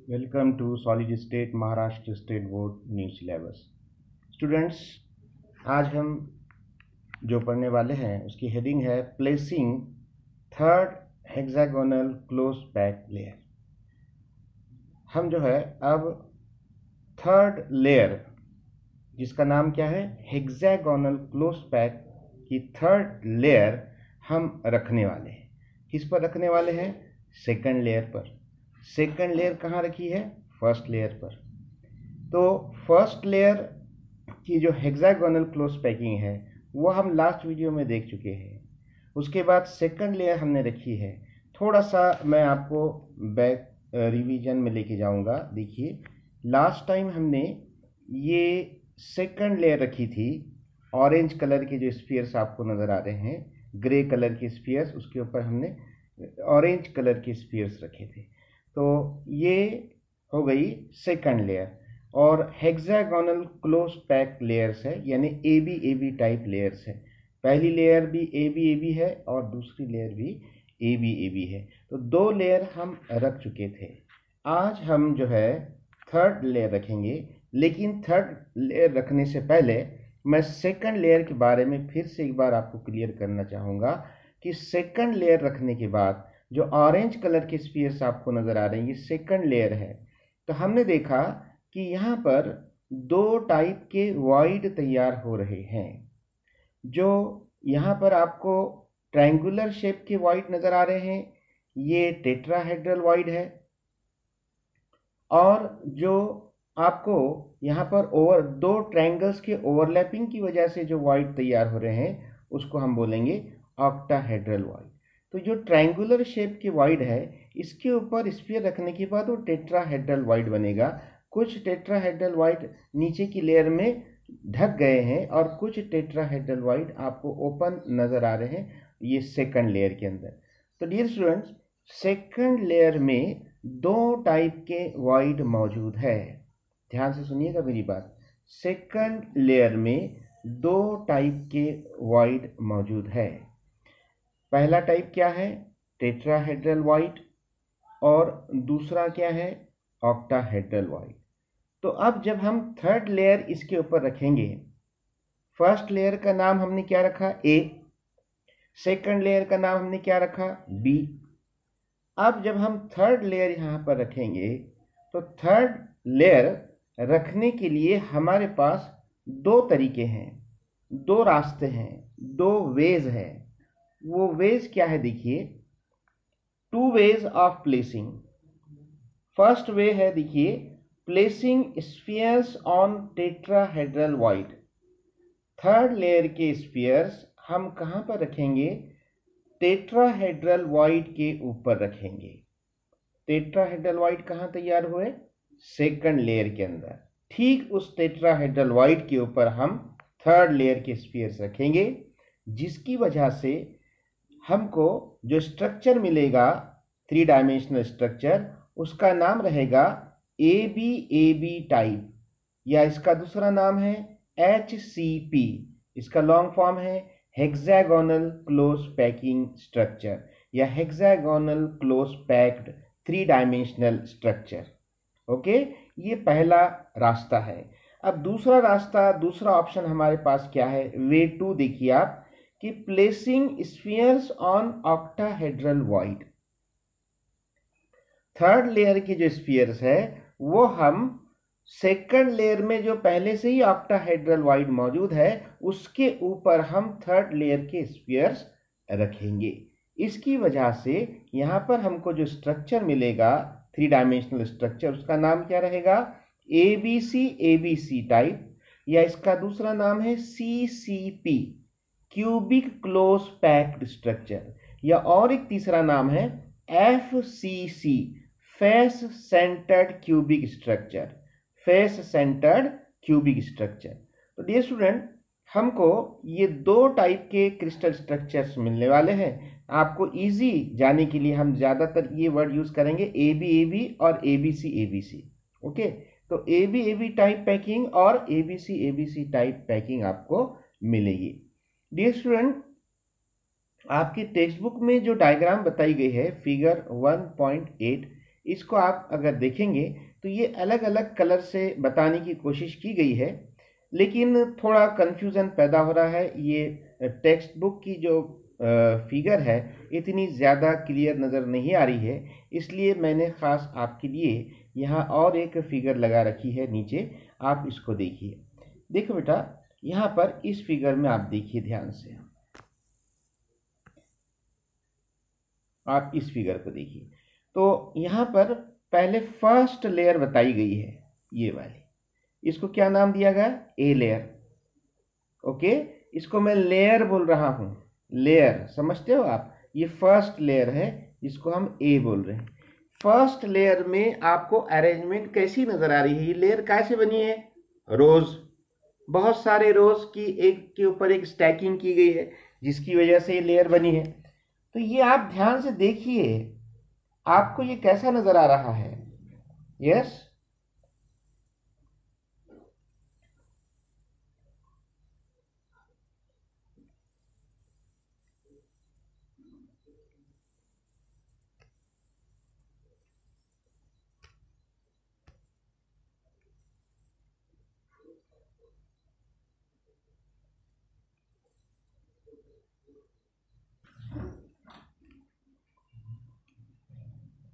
Welcome to solid state Maharashtra state board new syllabus. Students, आज हम जो पढ़ने वाले हैं उसकी हेडिंग है placing third hexagonal close pack layer. हम जो है अब थर्ड लेयर जिसका नाम क्या है हेक्सागोनल क्लोज पैक की थर्ड लेयर हम रखने वाले हैं। किस पर रखने वाले हैं? सेकंड लेयर पर। सेकंड लेयर कहाँ रखी है? फर्स्ट लेयर पर। तो फर्स्ट लेयर की जो हेक्सागोनल क्लोज पैकिंग है वो हम लास्ट वीडियो में देख चुके हैं। उसके बाद सेकंड लेयर हमने रखी है। थोड़ा सा मैं आपको बैक रिवीजन में लेके जाऊंगा। देखिए, लास्ट टाइम हमने ये सेकंड लेयर रखी थी। ऑरेंज कलर के जो स्फीयर्स आपको नज़र आ रहे हैं, ग्रे कलर के स्फीयर्स, उसके ऊपर हमने ऑरेंज कलर के स्फीयर्स रखे थे। तो ये हो गई सेकंड लेयर। और हेक्सागोनल क्लोज पैक लेयर्स है, यानी एबी टाइप लेयर्स है। पहली लेयर भी एबी है और दूसरी लेयर भी एबी है। तो दो लेयर हम रख चुके थे। आज हम जो है थर्ड लेयर रखेंगे, लेकिन थर्ड लेयर रखने से पहले मैं सेकंड लेयर के बारे में फिर से एक बार आपको क्लियर करना चाहूँगा कि सेकंड लेयर रखने के बाद जो ऑरेंज कलर के स्फीयर्स आपको नज़र आ रहे हैं, ये सेकंड लेयर है। तो हमने देखा कि यहाँ पर दो टाइप के वॉइड तैयार हो रहे हैं। जो यहाँ पर आपको ट्रायंगुलर शेप के वॉइड नज़र आ रहे हैं, ये टेट्राहेड्रल वॉइड है। और जो आपको यहाँ पर दो ट्रायंगल्स के ओवरलैपिंग की वजह से जो वॉइड तैयार हो रहे हैं उसको हम बोलेंगे ऑक्टाहेड्रल वॉइड। तो जो ट्रायंगुलर शेप की वॉइड है, इसके ऊपर स्फीयर रखने के बाद वो टेट्राहेड्रल वॉइड बनेगा। कुछ टेट्राहेड्रल वॉइड नीचे की लेयर में ढक गए हैं और कुछ टेट्राहेड्रल वॉइड आपको ओपन नज़र आ रहे हैं ये सेकंड लेयर के अंदर। तो डियर स्टूडेंट्स, सेकंड लेयर में दो टाइप के वॉइड मौजूद है। ध्यान से सुनिएगा मेरी बात। सेकंड लेयर में दो टाइप के वॉइड मौजूद है। पहला टाइप क्या है? Tetrahedral void. और दूसरा क्या है? Octahedral void. तो अब जब हम थर्ड लेयर इसके ऊपर रखेंगे, फर्स्ट लेयर का नाम हमने क्या रखा? ए। सेकंड लेयर का नाम हमने क्या रखा? बी। अब जब हम थर्ड लेयर यहाँ पर रखेंगे तो थर्ड लेयर रखने के लिए हमारे पास दो तरीके हैं, दो रास्ते हैं, दो वेज हैं। वो वेज क्या है? देखिए, two ways of placing. First way है, देखिए, placing spheres on tetrahedral void. Third layer के स्फीयर्स हम कहाँ पर रखेंगे? टेट्राहेड्रल वॉइड के ऊपर रखेंगे। टेट्राहेड्रल वॉइड कहाँ तैयार हुए? सेकंड लेयर के अंदर। ठीक उस टेट्राहेड्रल वॉइड के ऊपर हम थर्ड लेयर के स्फीयर्स रखेंगे, जिसकी वजह से हमको जो स्ट्रक्चर मिलेगा, थ्री डायमेंशनल स्ट्रक्चर, उसका नाम रहेगा एबी टाइप, या इसका दूसरा नाम है HCP। इसका लॉन्ग फॉर्म है हेक्सागोनल क्लोज पैकिंग स्ट्रक्चर या hexagonal close packed three dimensional structure. Okay, ये पहला रास्ता है। अब दूसरा रास्ता, दूसरा ऑप्शन हमारे पास क्या है? वे टू देखिए आप कि placing spheres on octahedral void. Third layer की जो स्फीयर्स है वो हम सेकंड लेयर में जो पहले से ही ऑक्टाहेड्रल वॉइड मौजूद है उसके ऊपर हम थर्ड लेयर के स्फीयर्स रखेंगे। इसकी वजह से यहाँ पर हमको जो स्ट्रक्चर मिलेगा, थ्री डायमेंशनल स्ट्रक्चर, उसका नाम क्या रहेगा? ABC टाइप, या इसका दूसरा नाम है CCP, cubic close packed structure, या और एक तीसरा नाम है FCC, face centred cubic structure. Face centred cubic structure. तो डियर स्टूडेंट, हमको ये दो टाइप के क्रिस्टल स्ट्रक्चर्स मिलने वाले हैं। आपको इजी जाने के लिए हम ज़्यादातर ये वर्ड यूज़ करेंगे ABAB और ABC। ओके, तो ABAB टाइप पैकिंग और ABC टाइप पैकिंग आपको मिलेगी। डियर स्टूडेंट, आपकी टेक्स्ट बुक में जो डायग्राम बताई गई है फिगर 1.8, इसको आप अगर देखेंगे तो ये अलग अलग कलर से बताने की कोशिश की गई है, लेकिन थोड़ा कंफ्यूजन पैदा हो रहा है। ये टेक्स्ट बुक की जो फिगर है इतनी ज़्यादा क्लियर नज़र नहीं आ रही है, इसलिए मैंने ख़ास आपके लिए यहाँ और एक फिगर लगा रखी है नीचे। आप इसको देखिए। देखो बेटा, यहाँ पर इस फिगर में आप देखिए ध्यान से, आप इस फिगर को देखिए। तो यहाँ पर पहले फर्स्ट लेयर बताई गई है, ये वाली, इसको क्या नाम दिया गया? A layer. ओके, इसको मैं लेयर बोल रहा हूं, लेयर, समझते हो आप? ये फर्स्ट लेयर है, इसको हम ए बोल रहे हैं। फर्स्ट लेयर में आपको अरेंजमेंट कैसी नजर आ रही है? ये लेयर कैसे बनी है? रोज, बहुत सारे रोज की एक के ऊपर एक स्टैकिंग की गई है, जिसकी वजह से ये लेयर बनी है। तो ये आप ध्यान से देखिए, आपको ये कैसा नजर आ रहा है? यस,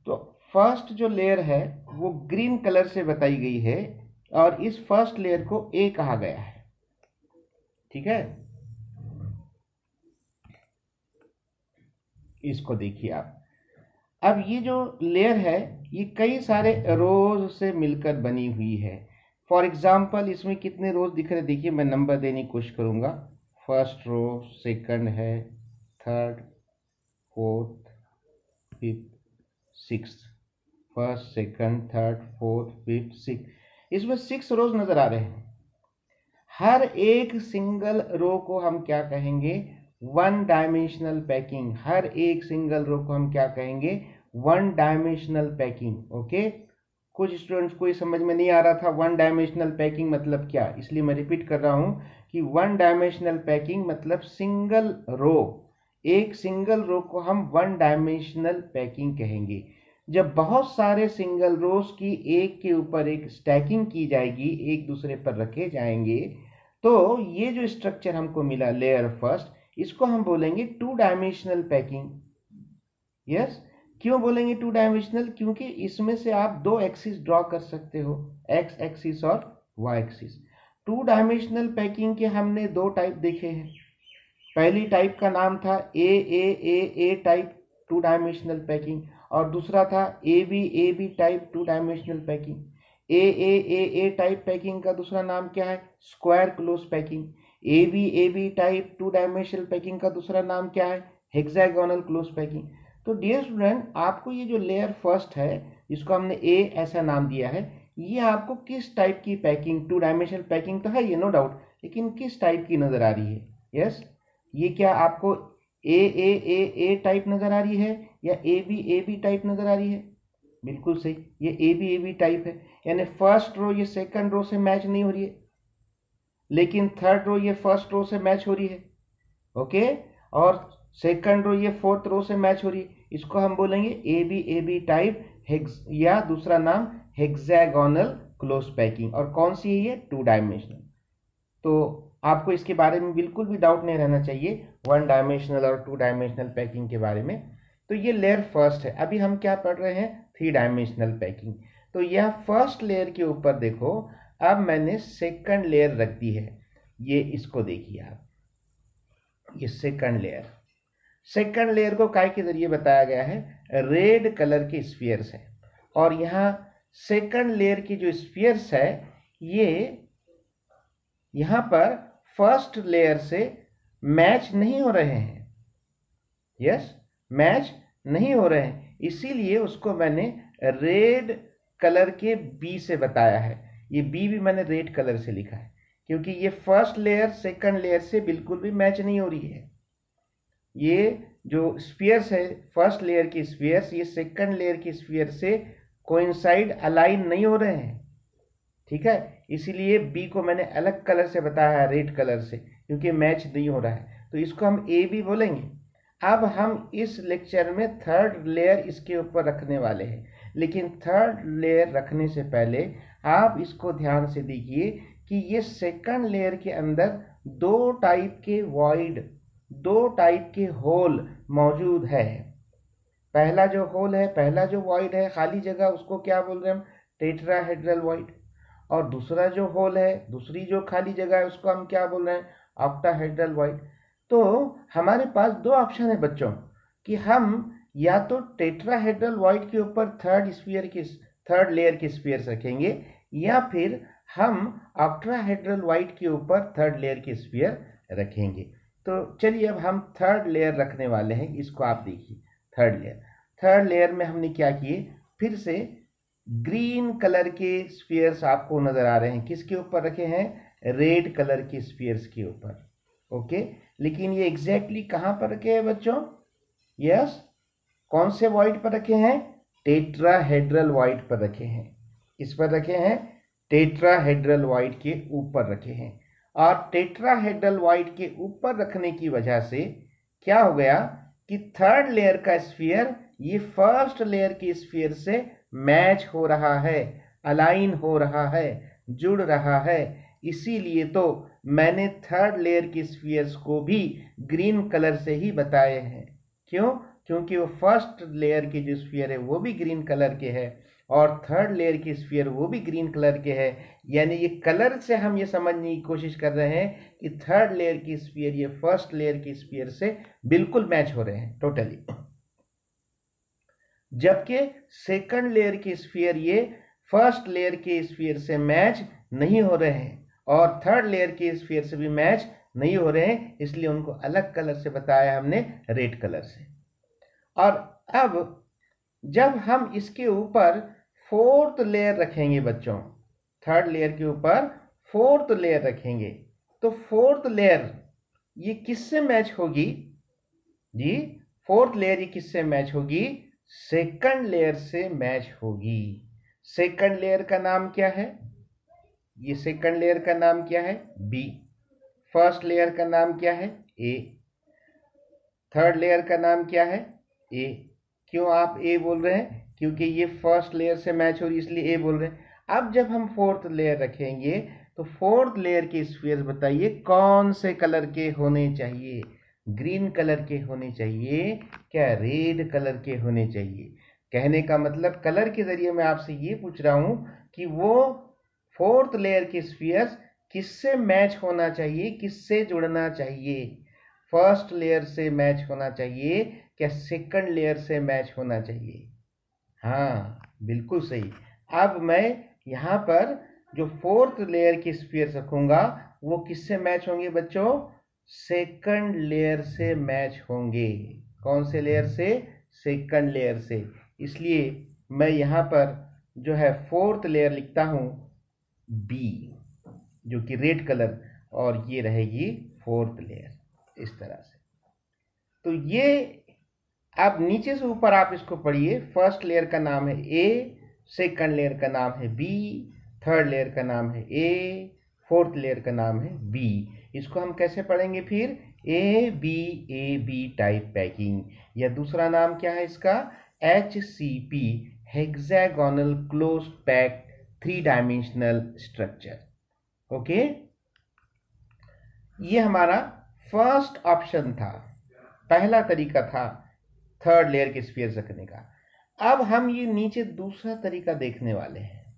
तो फर्स्ट जो लेयर है वो ग्रीन कलर से बताई गई है, और इस फर्स्ट लेयर को ए कहा गया है। ठीक है, इसको देखिए आप। अब ये जो लेयर है ये कई सारे रोज से मिलकर बनी हुई है। फॉर एग्जाम्पल, इसमें कितने रोज दिख रहे? देखिए, मैं नंबर देने की कोशिश करूंगा। फर्स्ट रो, सेकंड है, third, fourth, fifth, six. First, second, third, fourth, fifth, six. इसमें 6 रोज नजर आ रहे हैं। हर एक सिंगल रो को हम क्या कहेंगे? One dimensional packing. हर एक सिंगल रो को हम क्या कहेंगे? One dimensional packing. ओके, कुछ स्टूडेंट्स को ये समझ में नहीं आ रहा था वन डायमेंशनल पैकिंग मतलब क्या, इसलिए मैं रिपीट कर रहा हूं कि वन डायमेंशनल पैकिंग मतलब सिंगल रो, एक सिंगल रो को हम वन डायमेंशनल पैकिंग कहेंगे। जब बहुत सारे सिंगल रोज की एक के ऊपर एक स्टैकिंग की जाएगी, एक दूसरे पर रखे जाएंगे, तो ये जो स्ट्रक्चर हमको मिला लेयर फर्स्ट, इसको हम बोलेंगे टू डायमेंशनल पैकिंग। यस, क्यों बोलेंगे टू डायमेंशनल? क्योंकि इसमें से आप दो एक्सिस ड्रॉ कर सकते हो, एक्स एक्सिस और y axis. Two dimensional packing के हमने दो टाइप देखे हैं। पहली टाइप का नाम था A type two dimensional packing, और दूसरा था A B type two dimensional packing. A type packing का दूसरा नाम क्या है? Square close packing. A B type two dimensional packing का दूसरा नाम क्या है? Hexagonal close packing. तो डियर स्टूडेंट, आपको ये जो लेयर फर्स्ट है, जिसको हमने ए ऐसा नाम दिया है, ये आपको किस टाइप की पैकिंग, टू डायमेंशनल पैकिंग तो है ये, नो डाउट, लेकिन किस टाइप की नजर आ रही है? यस, ये क्या आपको ए टाइप नजर आ रही है, या ए बी टाइप नजर आ रही है? बिल्कुल सही, ये ए बी टाइप है। यानी फर्स्ट रो ये सेकंड रो से मैच नहीं हो रही है, लेकिन थर्ड रो ये फर्स्ट रो से मैच हो रही है। ओके, और सेकंड रो ये फोर्थ रो से मैच हो रही है। इसको हम बोलेंगे ए बी टाइप, या दूसरा नाम हेक्सागोनल क्लोज पैकिंग। और कौन सी है ये? Two dimensional. तो आपको इसके बारे में बिल्कुल भी डाउट नहीं रहना चाहिए, वन डायमेंशनल और टू डायमेंशनल पैकिंग के बारे में। तो ये लेयर फर्स्ट है। अभी हम क्या पढ़ रहे हैं? Three dimensional packing. तो यह फर्स्ट लेयर के ऊपर देखो, अब मैंने सेकंड लेयर रख दी है। ये इसको देखिए आप, ये सेकंड लेयर। सेकंड लेयर को काय के जरिए बताया गया है? रेड कलर के स्फीयर्स है। और यहाँ सेकंड लेयर की जो स्फीयर्स है, ये यहाँ पर फर्स्ट लेयर से मैच नहीं हो रहे हैं। यस, मैच नहीं हो रहे हैं, इसीलिए उसको मैंने रेड कलर के बी से बताया है। ये बी भी मैंने रेड कलर से लिखा है, क्योंकि ये फर्स्ट लेयर सेकंड लेयर से बिल्कुल भी मैच नहीं हो रही है। ये जो स्फीयर्स है, फर्स्ट लेयर की स्फीयर्स, ये सेकंड लेयर की स्फीयर से कोइंसाइड, अलाइन नहीं हो रहे हैं। ठीक है, इसीलिए बी को मैंने अलग कलर से बताया है, रेड कलर से, क्योंकि मैच नहीं हो रहा है। तो इसको हम ए बी बोलेंगे। अब हम इस लेक्चर में थर्ड लेयर इसके ऊपर रखने वाले हैं, लेकिन थर्ड लेयर रखने से पहले आप इसको ध्यान से देखिए कि ये सेकंड लेयर के अंदर दो टाइप के होल मौजूद है। पहला जो होल है, पहला जो वॉइड है, खाली जगह, उसको क्या बोल रहे हैं हम? Tetrahedral void. और दूसरा जो होल है, दूसरी जो खाली जगह है, उसको हम क्या बोल रहे हैं? Octahedral void. तो हमारे पास दो ऑप्शन है बच्चों कि हम या तो टेट्राहेड्रल वॉइड के ऊपर थर्ड लेयर के स्फीयर्स रखेंगे, या फिर हम ऑक्टाहेड्रल वॉइड के ऊपर थर्ड लेयर के स्फीयर रखेंगे। तो चलिए अब हम थर्ड लेयर रखने वाले हैं। इसको आप देखिए, थर्ड लेयर में हमने क्या किए, फिर से ग्रीन कलर के स्फीयर्स आपको नजर आ रहे हैं। किसके ऊपर रखे हैं? रेड कलर के स्फीयर्स के ऊपर। ओके, लेकिन ये एग्जैक्टली कहां पर रखे हैं बच्चों? यस, कौन से वॉइड पर रखे हैं? टेट्राहेड्रल वॉइड पर रखे हैं। इस पर रखे हैं, टेट्राहेड्रल वॉइड के ऊपर रखे हैं। और टेट्राहेड्रल वॉइड के ऊपर रखने की वजह से क्या हो गया कि थर्ड लेयर का स्फीयर ये फर्स्ट लेयर की स्फीयर से मैच हो रहा है, अलाइन हो रहा है, जुड़ रहा है। इसीलिए तो मैंने थर्ड लेयर की स्फीयर्स को भी ग्रीन कलर से ही बताए हैं। क्यों? क्योंकि वो फर्स्ट लेयर के जो स्फीयर है वो भी ग्रीन कलर के है, और थर्ड लेयर की स्फीयर वो भी ग्रीन कलर के है। यानी ये कलर से हम ये समझने की कोशिश कर रहे हैं कि थर्ड लेयर की स्फीयर ये फर्स्ट लेयर की स्फीयर से बिल्कुल मैच हो रहे हैं टोटली, जबकि सेकंड लेयर की स्फीयर ये फर्स्ट लेयर के स्फीयर से मैच नहीं हो रहे हैं, और थर्ड लेयर के स्फीयर से भी मैच नहीं हो रहे हैं। इसलिए उनको अलग कलर से बताया हमने, रेड कलर से। और अब जब हम इसके ऊपर फोर्थ लेयर रखेंगे बच्चों, थर्ड लेयर के ऊपर फोर्थ लेयर रखेंगे, तो फोर्थ लेयर ये किससे मैच होगी जी? फोर्थ लेयर ये किससे मैच होगी? सेकंड लेयर से मैच होगी। सेकंड लेयर का नाम क्या है? ये सेकंड लेयर का नाम क्या है? बी। फर्स्ट लेयर का नाम क्या है? ए। थर्ड लेयर का नाम क्या है? ए। क्यों आप ए बोल रहे हैं? क्योंकि ये फर्स्ट लेयर से मैच हो रही, इसलिए ए बोल रहे हैं। अब जब हम फोर्थ लेयर रखेंगे तो फोर्थ लेयर के स्फीयर बताइए कौन से कलर के होने चाहिए? ग्रीन कलर के होने चाहिए क्या रेड कलर के होने चाहिए? कहने का मतलब कलर के जरिए मैं आपसे ये पूछ रहा हूं कि वो फोर्थ लेयर के स्फीयर्स किससे मैच होना चाहिए, किससे जुड़ना चाहिए? फर्स्ट लेयर से मैच होना चाहिए क्या सेकंड लेयर से मैच होना चाहिए? हाँ, बिल्कुल सही। अब मैं यहाँ पर जो फोर्थ लेयर की स्फीयर रखूंगा वो किससे मैच होंगे बच्चों? सेकंड लेयर से मैच होंगे। कौन से लेयर से? सेकंड लेयर से। इसलिए मैं यहाँ पर जो है फोर्थ लेयर लिखता हूँ बी, जो कि रेड कलर, और ये रहेगी फोर्थ लेयर, इस तरह से। तो ये अब नीचे से ऊपर आप इसको पढ़िए। फर्स्ट लेयर का नाम है ए, सेकंड लेयर का नाम है बी, थर्ड लेयर का नाम है ए, फोर्थ लेयर का नाम है बी। इसको हम कैसे पढ़ेंगे फिर? ए बी टाइप पैकिंग, या दूसरा नाम क्या है इसका? HCP, hexagonal close pack 3 dimensional structure. Okay, ये हमारा फर्स्ट ऑप्शन था, पहला तरीका था थर्ड लेयर के स्फीयर रखने का। अब हम ये नीचे दूसरा तरीका देखने वाले हैं,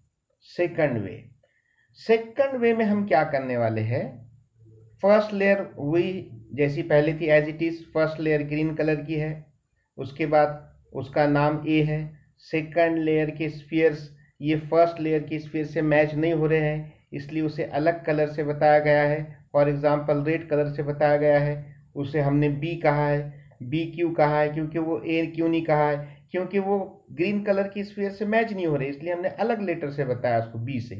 सेकंड वे। सेकंड वे में हम क्या करने वाले हैं? फर्स्ट लेयर वही जैसी पहले थी, as it is. First layer green colour की है, उसके बाद उसका नाम ए है। सेकंड लेयर के स्फीयर्स ये फर्स्ट लेयर की स्फीयर से मैच नहीं हो रहे हैं, इसलिए उसे अलग कलर से बताया गया है। फॉर एग्जाम्पल रेड कलर से बताया गया है, उसे हमने बी कहा है। बी क्यों कहा है? क्योंकि वो ए क्यों नहीं कहा है? क्योंकि वो ग्रीन कलर की स्फीयर से मैच नहीं हो रही, इसलिए हमने अलग लेटर से बताया उसको बी से।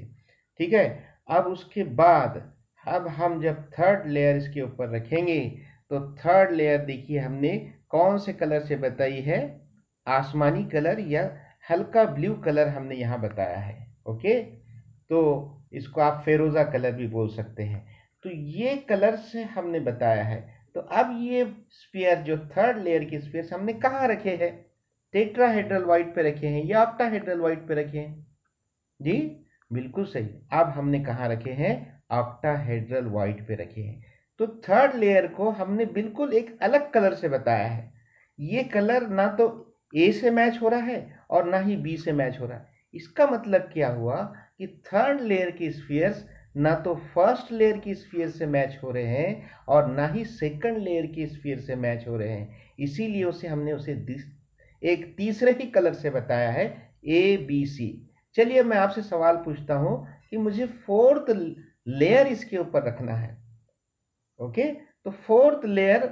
ठीक है। अब उसके बाद अब हम जब थर्ड लेयर इसके ऊपर रखेंगे तो थर्ड लेयर देखिए हमने कौन से कलर से बताई है? आसमानी कलर या हल्का ब्लू कलर हमने यहाँ बताया है। ओके, तो इसको आप फेरोजा कलर भी बोल सकते हैं। तो ये कलर से हमने बताया है। तो अब ये स्फीयर जो थर्ड लेयर की स्फीयर हमने कहाँ रखे हैं? टेट्राहेड्रल व्हाइट पे रखे हैं या ऑक्टाहेड्रल व्हाइट पे रखे हैं? जी बिल्कुल सही। अब हमने कहाँ रखे हैं? ऑक्टाहेड्रल व्हाइट पे रखे हैं। तो थर्ड लेयर को हमने बिल्कुल एक अलग कलर से बताया है। ये कलर ना तो ए से मैच हो रहा है और ना ही बी से मैच हो रहा है। इसका मतलब क्या हुआ कि थर्ड लेयर के स्फीयर्स ना तो फर्स्ट लेयर की स्फीयर से मैच हो रहे हैं और ना ही सेकंड लेयर की स्फीयर से मैच हो रहे हैं। इसीलिए उसे एक तीसरे ही कलर से बताया है, ए बी सी। चलिए मैं आपसे सवाल पूछता हूं कि मुझे फोर्थ लेयर इसके ऊपर रखना है। ओके, तो फोर्थ लेयर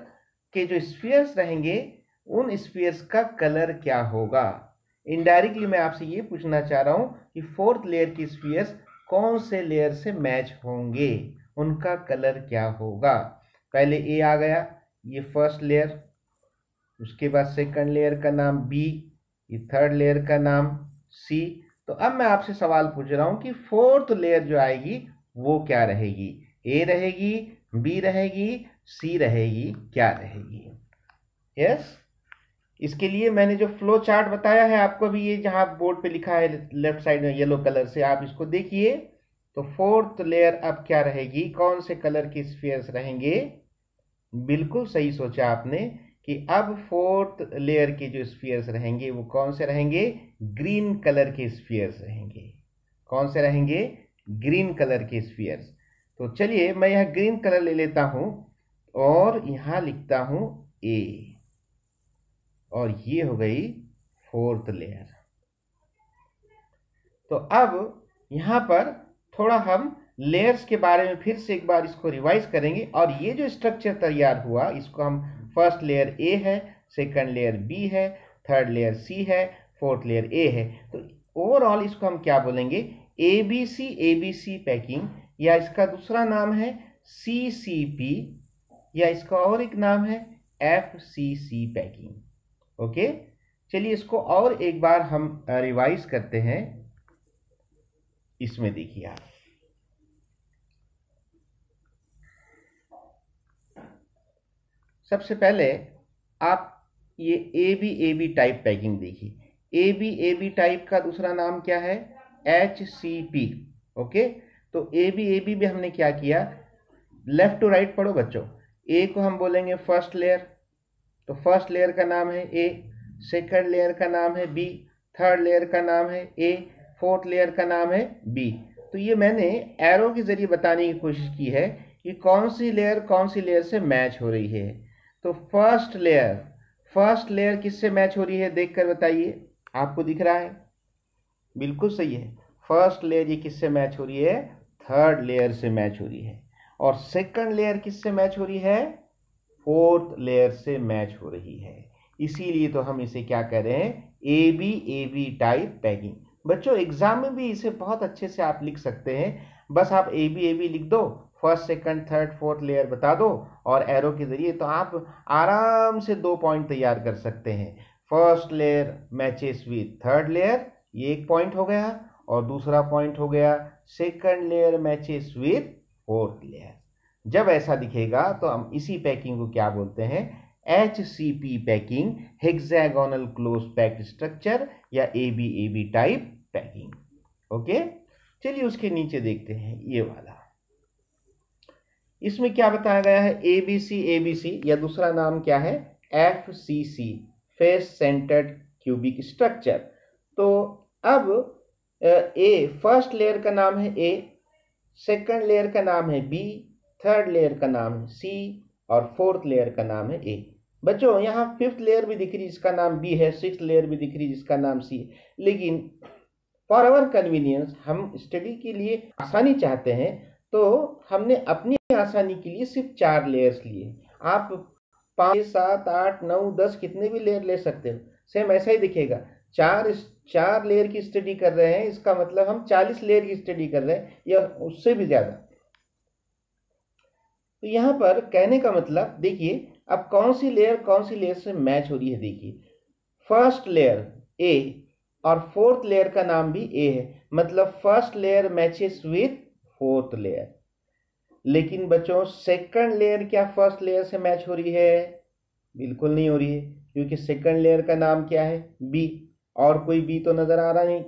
के जो स्फीयर्स रहेंगे उन स्फीयर्स का कलर क्या होगा? इनडायरेक्टली मैं आपसे ये पूछना चाह रहा हूं कि फोर्थ लेयर की स्फीयर्स कौन से लेयर से मैच होंगे, उनका कलर क्या होगा? पहले ए आ गया, ये फर्स्ट लेयर, उसके बाद सेकंड लेयर का नाम बी, ये थर्ड लेयर का नाम सी। तो अब मैं आपसे सवाल पूछ रहा हूं कि फोर्थ लेयर जो आएगी वो क्या रहेगी? ए रहेगी, बी रहेगी, सी रहेगी, क्या रहेगी? यस, इसके लिए मैंने जो फ्लो चार्ट बताया है आपको भी, ये जहां बोर्ड पे लिखा है लेफ्ट साइड में येलो कलर से, आप इसको देखिए। तो फोर्थ लेयर अब क्या रहेगी, कौन से कलर के स्फीयर्स रहेंगे? बिल्कुल सही सोचा आपने कि अब फोर्थ लेयर के जो स्फीयर्स रहेंगे वो कौन से रहेंगे? ग्रीन कलर के स्फीयर्स रहेंगे। कौन से रहेंगे? ग्रीन कलर के स्फीयर्स। तो चलिए मैं यह ग्रीन कलर ले लेता हूं और यहां लिखता हूं ए, और ये हो गई फोर्थ लेयर। तो अब यहां पर थोड़ा हम लेयर्स के बारे में फिर से एक बार इसको रिवाइज करेंगे, और ये जो स्ट्रक्चर तैयार हुआ इसको हम, फर्स्ट लेयर ए है, सेकंड लेयर बी है, थर्ड लेयर सी है, फोर्थ लेयर ए है। तो ओवरऑल इसको हम क्या बोलेंगे? एबीसी पैकिंग, या इसका दूसरा नाम है सीसीपी, या इसका और एक नाम है एफसीसी पैकिंग। ओके, चलिए इसको और एक बार हम रिवाइज करते हैं। इसमें देखिए आप, सबसे पहले आप ये ए बी टाइप पैकिंग देखिए। ए बी टाइप का दूसरा नाम क्या है? HCP। ओके, तो ए बी में हमने क्या किया? लेफ्ट टू राइट पढ़ो बच्चों। ए को हम बोलेंगे फर्स्ट लेयर, तो फर्स्ट लेयर का नाम है ए, सेकंड लेयर का नाम है बी, थर्ड लेयर का नाम है ए, फोर्थ लेयर का नाम है बी। तो ये मैंने एरो के जरिए बताने की कोशिश की है कि कौन सी लेयर से मैच हो रही है। तो फर्स्ट लेयर किससे मैच हो रही है, देखकर बताइए। आपको दिख रहा है? बिल्कुल सही है, फर्स्ट लेयर ये किससे मैच हो रही है? थर्ड लेयर से मैच हो रही है। और सेकंड लेयर किससे मैच हो रही है? फोर्थ लेयर से मैच हो रही है। इसीलिए तो हम इसे क्या कह रहे हैं? A B type packing. बच्चों एग्जाम में भी इसे बहुत अच्छे से आप लिख सकते हैं। बस आप ए बी लिख दो, first second third fourth layer बता दो और एरो के जरिए, तो आप आराम से 2 पॉइंट तैयार कर सकते हैं। First layer matches with third layer, ये एक पॉइंट हो गया, और दूसरा पॉइंट हो गया second layer matches with fourth layer. जब ऐसा दिखेगा तो हम इसी पैकिंग को क्या बोलते हैं? HCP packing, hexagonal close packed structure, या A B type packing. Okay, चलिए उसके नीचे देखते हैं ये वाला। इसमें क्या बताया गया है? एबीसी, या दूसरा नाम क्या है? FCC, face centred cubic structure. तो अब फर्स्ट लेयर का नाम है ए, सेकंड लेयर का नाम है बी, थर्ड लेयर का नाम है सी, और फोर्थ लेयर का नाम है ए। बच्चों यहाँ फिफ्थ लेयर भी दिख रही जिसका नाम बी है, सिक्स्थ लेयर भी दिख रही जिसका नाम सी है, लेकिन फॉर आवर कन्वीनियंस, हम स्टडी के लिए आसानी चाहते हैं, तो हमने अपनी आसानी के लिए सिर्फ 4 लेयर्स लिए। आप 5, 7, 8, 9, 10 कितने भी लेयर ले सकते हो, सेम ऐसा ही दिखेगा। चार लेयर की स्टडी कर रहे हैं, इसका मतलब हम 40 लेयर की स्टडी कर रहे हैं या उससे भी ज्यादा। तो यहां पर कहने का मतलब देखिए, अब कौन सी लेयर से मैच हो रही है। देखिए फर्स्ट लेयर ए और फोर्थ लेयर का नाम भी ए है, मतलब first layer matches with fourth layer. लेकिन बच्चों सेकंड लेयर क्या फर्स्ट लेयर से मैच हो रही है? बिल्कुल नहीं हो रही है, क्योंकि सेकंड लेयर का नाम क्या है, बी, और कोई बी तो नजर आ रहा नहीं।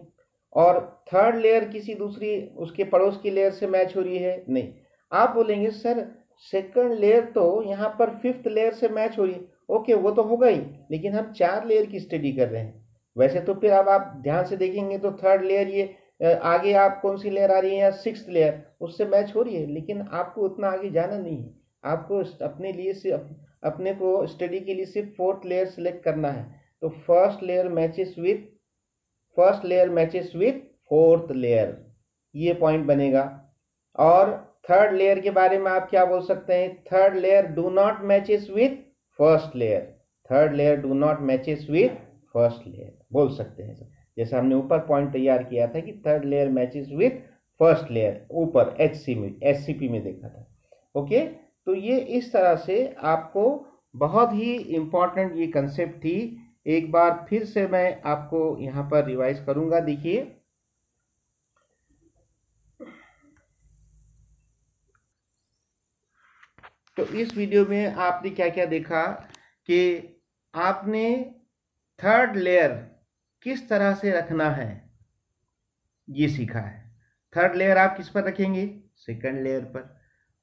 और थर्ड लेयर किसी दूसरी उसके पड़ोस की लेयर से मैच हो रही है, नहीं। आप बोलेंगे सर सेकंड लेयर तो यहाँ पर फिफ्थ लेयर से मैच हो रही है। ओके, वो तो होगा ही, लेकिन हम 4 लेयर की स्टडी कर रहे हैं। वैसे तो फिर अब आप ध्यान से देखेंगे तो थर्ड लेयर, ये आगे आप कौन सी लेयर आ रही है, या सिक्स्थ लेयर, उससे मैच हो रही है, लेकिन आपको उतना आगे जाना नहीं है। आपको अपने लिए सिर्फ अपने को स्टडी के लिए सिर्फ फोर्थ लेयर सेलेक्ट करना है। तो first layer matches with fourth layer, ये पॉइंट बनेगा। और थर्ड लेयर के बारे में आप क्या बोल सकते हैं, third layer do not matches with first layer, third layer do not matches with first layer बोल सकते हैं। जैसे हमने ऊपर पॉइंट तैयार किया था कि third layer matches with first layer, ऊपर एचसीपी में देखा था। ओके, तो ये इस तरह से आपको बहुत ही इंपॉर्टेंट ये कंसेप्ट थी। एक बार फिर से मैं आपको यहां पर रिवाइज करूंगा। देखिए, तो इस वीडियो में आपने क्या क्या देखा कि आपने थर्ड लेयर किस तरह से रखना है ये सीखा है। थर्ड लेयर आप किस पर रखेंगे, सेकंड लेयर पर।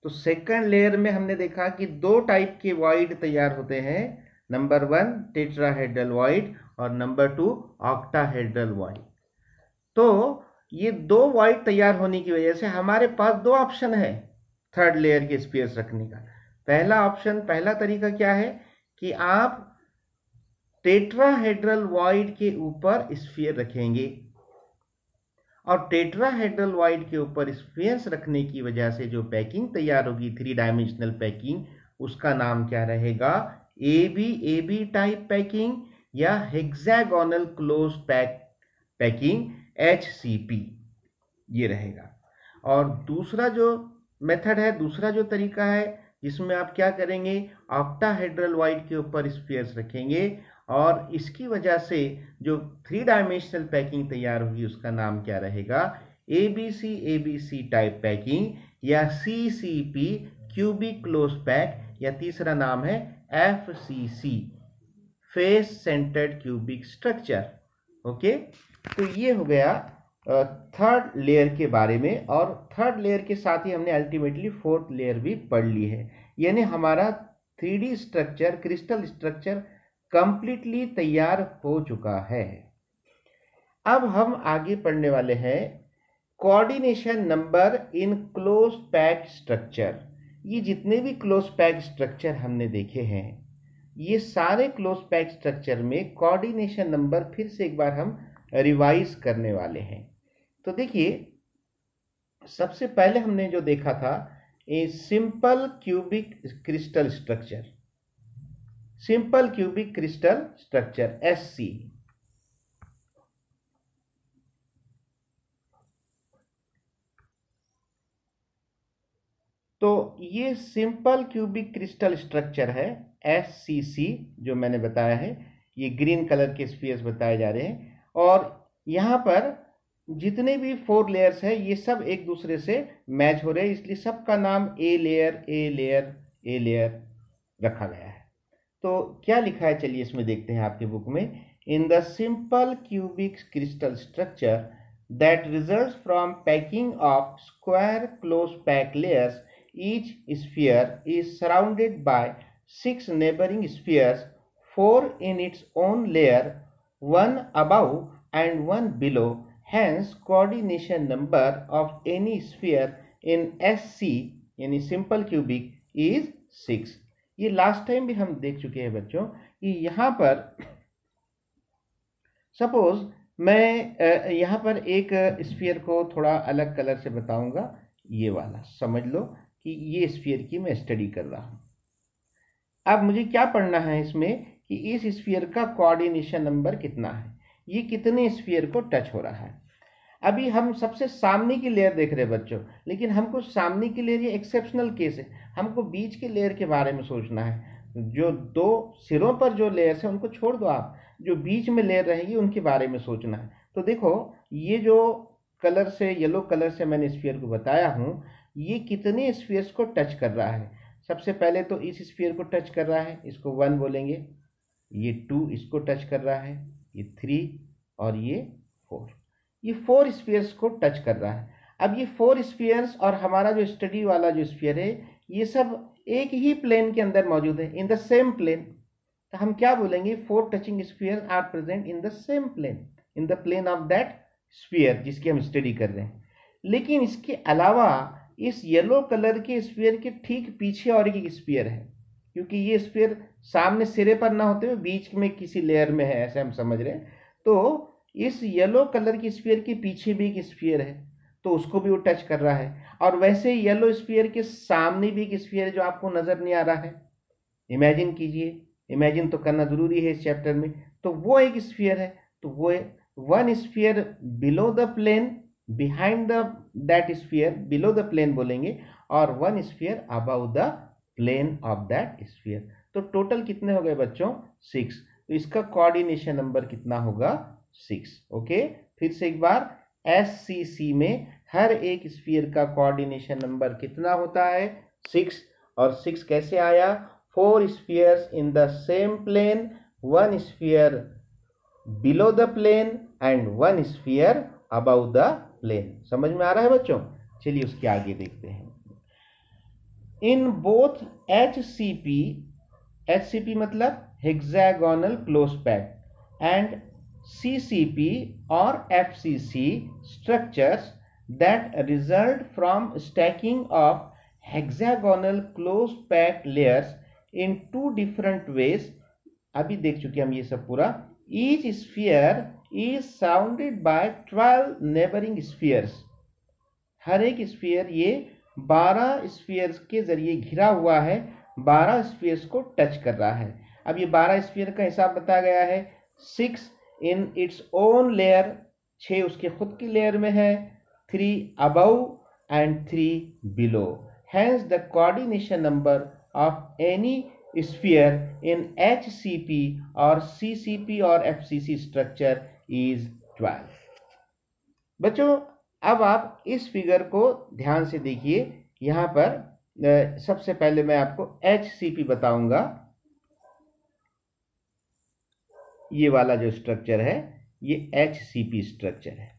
तो सेकंड लेयर में हमने देखा कि 2 टाइप के वॉइड तैयार होते हैं, नंबर 1 टेट्राहेड्रल वॉइड और नंबर 2 ऑक्टाहेड्रल वॉइड। तो ये 2 वॉइड तैयार होने की वजह से हमारे पास 2 ऑप्शन है थर्ड लेयर के स्फीयर्स रखने का। पहला तरीका क्या है कि आप टेट्राहेड्रल वॉइड के ऊपर स्फीयर रखेंगे, और टेट्राहेड्रल वॉइड के ऊपर स्फीयर्स रखने की वजह से जो पैकिंग तैयार होगी 3 डायमेंशनल पैकिंग, उसका नाम क्या रहेगा, एबी टाइप पैकिंग या हेक्सागोनल क्लोज पैकिंग HCP, ये रहेगा। और दूसरा जो मेथड है, दूसरा जो तरीका है, जिसमें आप क्या करेंगे, ऑक्टाहेड्रल वॉइड के ऊपर स्फीयर्स रखेंगे, और इसकी वजह से जो 3 डायमेंशनल पैकिंग तैयार होगी उसका नाम क्या रहेगा, ABC टाइप पैकिंग या CCP क्यूबिक क्लोज पैक, या तीसरा नाम है FCC face centred cubic structure. Okay, तो ये हो गया थर्ड लेयर के बारे में। और थर्ड लेयर के साथ ही हमने अल्टीमेटली फोर्थ लेयर भी पढ़ ली है, यानी हमारा 3D structure, crystal structure completely तैयार हो चुका है। अब हम आगे पढ़ने वाले हैं coordination number in close pack structure. ये जितने भी क्लोज पैक स्ट्रक्चर हमने देखे हैं, ये सारे क्लोज पैक स्ट्रक्चर में कोऑर्डिनेशन नंबर फिर से एक बार हम रिवाइज करने वाले हैं। तो देखिए, सबसे पहले हमने जो देखा था a simple cubic crystal structure, simple cubic crystal structure SC। तो ये सिंपल क्यूबिक क्रिस्टल स्ट्रक्चर है SCC, जो मैंने बताया है। ये ग्रीन कलर के स्फीयर्स बताए जा रहे हैं, और यहाँ पर जितने भी 4 लेयर्स है ये सब एक दूसरे से मैच हो रहे हैं, इसलिए सबका नाम ए लेयर रखा गया है। तो क्या लिखा है, चलिए इसमें देखते हैं आपके बुक में। In the simple cubic crystal structure that results from packing of square close pack layers, each sphere is surrounded by 6 neighboring spheres, 4 in its own layer, 1 above and 1 below. Hence, coordination number of any sphere in SC यानी simple cubic is 6। ये last time भी हम देख चुके हैं बच्चों कि यहाँ पर सपोज मैं यहाँ पर एक स्फीयर को थोड़ा अलग कलर से बताऊंगा, ये वाला समझ लो कि ये स्फीयर की मैं स्टडी कर रहा हूँ। अब मुझे क्या पढ़ना है इसमें कि इस स्फीयर का कोऑर्डिनेशन नंबर कितना है, ये कितने स्फीयर को टच हो रहा है। अभी हम सबसे सामने की लेयर देख रहे हैं बच्चों, लेकिन हमको सामने की लेयर ये एक्सेप्शनल केस है, हमको बीच के लेयर के बारे में सोचना है। जो 2 सिरों पर जो लेयर्स है उनको छोड़ दो, आप जो बीच में लेयर रहेगी उनके बारे में सोचना है। तो देखो, ये जो कलर से, येलो कलर से मैंने स्फीयर को बताया हूँ, ये कितने स्फीयर्स को टच कर रहा है। सबसे पहले तो इस स्फीयर को टच कर रहा है, इसको 1 बोलेंगे। ये 2 इसको टच कर रहा है, ये 3 और ये 4, ये 4 स्फीयर्स को टच कर रहा है। अब ये 4 स्फीयर्स और हमारा जो स्टडी वाला जो स्फीयर है, ये सब एक ही प्लेन के अंदर मौजूद है, इन द सेम प्लेन। तो हम क्या बोलेंगे, 4 touching spheres are present in the same plane, in the plane of that sphere जिसकी हम स्टडी कर रहे हैं। लेकिन इसके अलावा इस येलो कलर के स्फीयर के ठीक पीछे और एक स्फीयर है, क्योंकि ये स्फीयर सामने सिरे पर ना होते हुए बीच में किसी लेयर में है, ऐसे हम समझ रहे हैं। तो इस येलो कलर की स्फीयर के पीछे भी एक स्फीयर है, तो उसको भी वो टच कर रहा है। और वैसे ही येलो स्फीयर के सामने भी एक स्फीयर है जो आपको नजर नहीं आ रहा है। इमेजिन कीजिए, इमेजिन तो करना जरूरी है इस चैप्टर में। तो वो एक स्फीयर है, तो वो one sphere below the plane, behind the that sphere, below the plane बोलेंगे, और one sphere above the plane of that sphere. तो टोटल कितने हो गए बच्चों, 6। तो इसका कोऑर्डिनेशन नंबर कितना होगा, 6। ओके, फिर से एक बार, SCC में हर एक स्फीयर का कोऑर्डिनेशन नंबर कितना होता है, 6। और 6 कैसे आया, 4 spheres in the same plane, 1 sphere below the plane and 1 sphere above the plane. समझ में आ रहा है बच्चों? चलिए उसके आगे देखते हैं। इन बोथ HCP मतलब hexagonal close pack, and CCP or FCC structures that result from stacking of hexagonal close packed layers in 2 different ways। अभी देख चुके हम ये सब पूरा। Each sphere is surrounded by 12 neighboring spheres। हर एक स्फीयर ये 12 स्फीयर्स के जरिए घिरा हुआ है, 12 स्फीयर्स को टच कर रहा है। अब ये 12 स्फीयर का हिसाब बताया गया है, 6 इन इट्स ओन लेयर, 6 उसके खुद की लेयर में है, 3 above and 3 below. Hence the coordination number of any sphere in HCP और CCP और FCC स्ट्रक्चर इज 12। बच्चों अब आप इस फिगर को ध्यान से देखिए। यहां पर सबसे पहले मैं आपको HCP बताऊंगा। ये वाला जो स्ट्रक्चर है ये HCP स्ट्रक्चर है।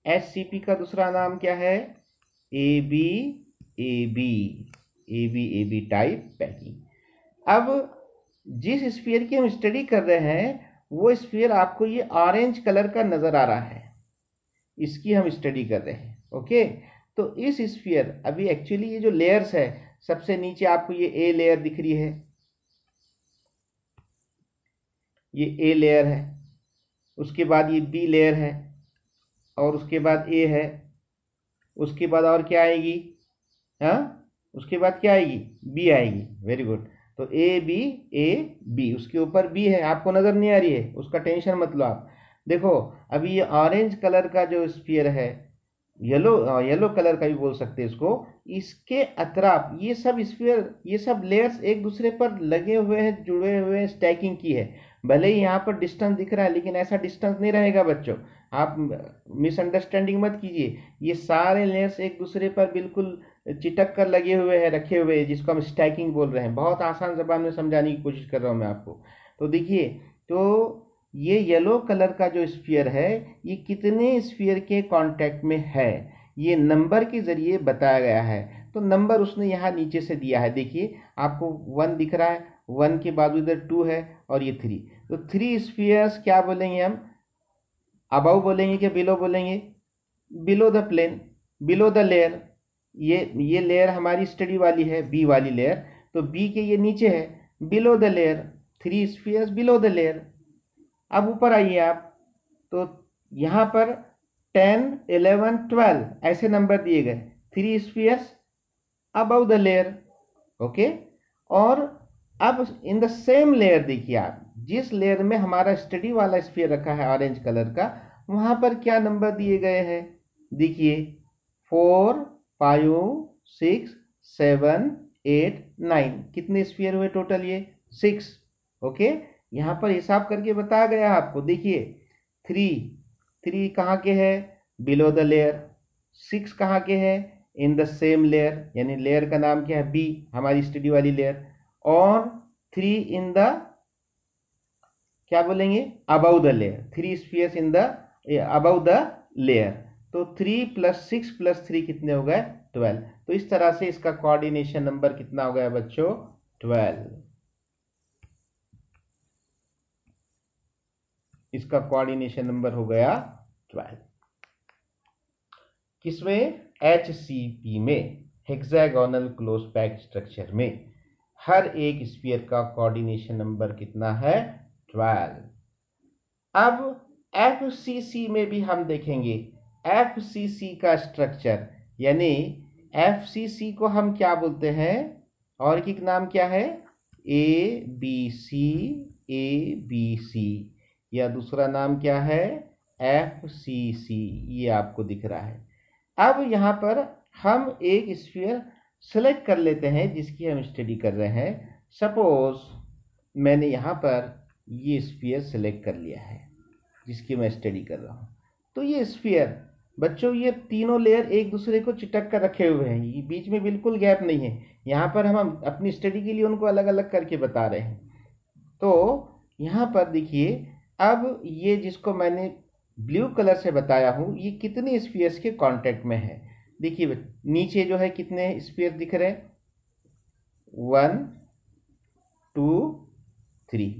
HCP का दूसरा नाम क्या है, AB टाइप पैकिंग। अब जिस स्फीयर की हम स्टडी कर रहे हैं वो स्फीयर आपको ये ऑरेंज कलर का नजर आ रहा है, इसकी हम स्टडी कर रहे हैं। ओके, तो इस स्फीयर अभी एक्चुअली ये जो लेयर्स है, सबसे नीचे आपको ये ए लेयर दिख रही है, ये ए लेयर है, उसके बाद ये बी लेयर है, और उसके बाद ए है, उसके बाद और क्या आएगी, हाँ उसके बाद क्या आएगी, बी आएगी। Very good. तो ए बी, उसके ऊपर बी है, आपको नजर नहीं आ रही है, उसका टेंशन मत लो आप। देखो अभी ये ऑरेंज कलर का जो स्फीयर है, येलो कलर का भी बोल सकते हैं इसको, इसके अतराफ ये सब स्फीयर, ये सब लेयर्स एक दूसरे पर लगे हुए हैं, जुड़े हुए हैं, स्टैकिंग की है। भले ही यहाँ पर डिस्टेंस दिख रहा है लेकिन ऐसा डिस्टेंस नहीं रहेगा बच्चों, आप मिसअंडरस्टैंडिंग मत कीजिए। ये सारे लेयर्स एक दूसरे पर बिल्कुल चिटक कर लगे हुए हैं, रखे हुए हैं, जिसको हम स्टैकिंग बोल रहे हैं। बहुत आसान जबान में समझाने की कोशिश कर रहा हूँ मैं आपको। तो देखिए, तो ये येलो कलर का जो स्फीयर है ये कितने स्फीयर के कांटेक्ट में है, ये नंबर के जरिए बताया गया है। तो नंबर उसने यहाँ नीचे से दिया है, देखिए आपको 1 दिख रहा है, 1 के बाद इधर 2 है और ये 3। तो 3 स्फीयर्स क्या बोलेंगे हम, अबव बोलेंगे कि बिलो बोलेंगे, below the plane, below the layer. ये लेयर हमारी स्टडी वाली है, बी वाली लेयर, तो बी के ये नीचे है, below the layer, 3 spheres below the layer. अब ऊपर आइए आप, तो यहाँ पर 10, 11, 12 ऐसे नंबर दिए गए, 3 spheres above the layer. Okay, और अब इन द सेम लेयर देखिए आप, जिस लेयर में हमारा स्टडी वाला स्फीयर रखा है ऑरेंज कलर का, वहां पर क्या नंबर दिए गए हैं, देखिए 4, 5, 6, 7, 8, 9। कितने स्फीयर हुए टोटल, ये 6। ओके, यहां पर हिसाब करके बताया गया आपको। देखिए 3 कहाँ के है, बिलो द लेयर। 6 कहाँ के है, इन द सेम लेयर, यानी लेयर का नाम क्या है, बी, हमारी स्टडी वाली लेयर। और 3 इन द क्या बोलेंगे, above the layer, 3 spheres in the above the layer. तो 3 + 6 + 3 कितने हो गए, 12। तो इस तरह से इसका कोऑर्डिनेशन नंबर कितना हो गया बच्चों, 12। इसका कोऑर्डिनेशन नंबर हो गया 12। किसमें, HCP में, हेक्सागोनल क्लोज पैक स्ट्रक्चर में हर एक स्फीयर का कोऑर्डिनेशन नंबर कितना है, 12। अब FCC में भी हम देखेंगे, FCC का स्ट्रक्चर, यानी FCC को हम क्या बोलते हैं, और एक नाम क्या है, ABC, ABC, या दूसरा नाम क्या है, FCC, ये आपको दिख रहा है। अब यहाँ पर हम एक स्फीयर सेलेक्ट कर लेते हैं जिसकी हम स्टडी कर रहे हैं। सपोज मैंने यहाँ पर ये स्फीयर सेलेक्ट कर लिया है जिसकी मैं स्टडी कर रहा हूँ। तो ये स्फीयर बच्चों, ये तीनों लेयर एक दूसरे को चिटक कर रखे हुए हैं, ये बीच में बिल्कुल गैप नहीं है। यहाँ पर हम अपनी स्टडी के लिए उनको अलग अलग करके बता रहे हैं। तो यहाँ पर देखिए, अब ये जिसको मैंने ब्लू कलर से बताया हूँ, ये कितने स्फीयर्स के कांटेक्ट में है। देखिए नीचे जो है कितने स्फीयर दिख रहे हैं, 1 2 3,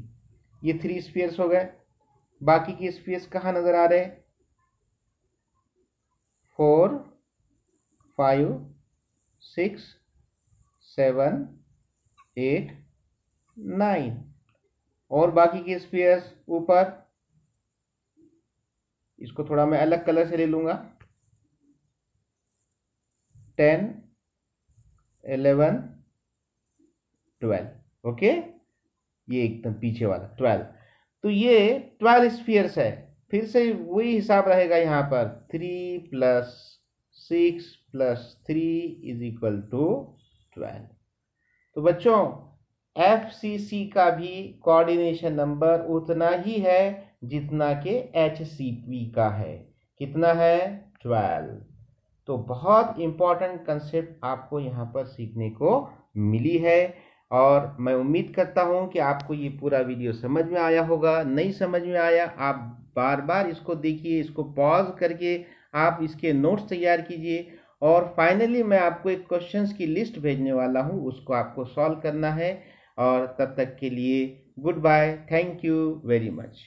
ये 3 स्फीयर्स हो गए। बाकी के स्फीयर्स कहाँ नजर आ रहे हैं, 4 5 6 7 8 9, और बाकी के स्फीयर्स ऊपर, इसको थोड़ा मैं अलग कलर से ले लूंगा, 10 11 12, ओके, ये एकदम पीछे वाला 12। तो ये 12 स्फीयर्स है। फिर से वही हिसाब रहेगा यहाँ पर, 3 + 6 + 3 = 12। तो बच्चों FCC का भी कोऑर्डिनेशन नंबर उतना ही है जितना कि HCP का है। कितना है, 12। तो बहुत इंपॉर्टेंट कंसेप्ट आपको यहाँ पर सीखने को मिली है, और मैं उम्मीद करता हूँ कि आपको ये पूरा वीडियो समझ में आया होगा। नहीं समझ में आया, आप बार बार इसको देखिए, इसको पॉज करके आप इसके नोट्स तैयार कीजिए, और फाइनली मैं आपको एक क्वेश्चंस की लिस्ट भेजने वाला हूँ, उसको आपको सॉल्व करना है। और तब तक के लिए good bye, thank you very much.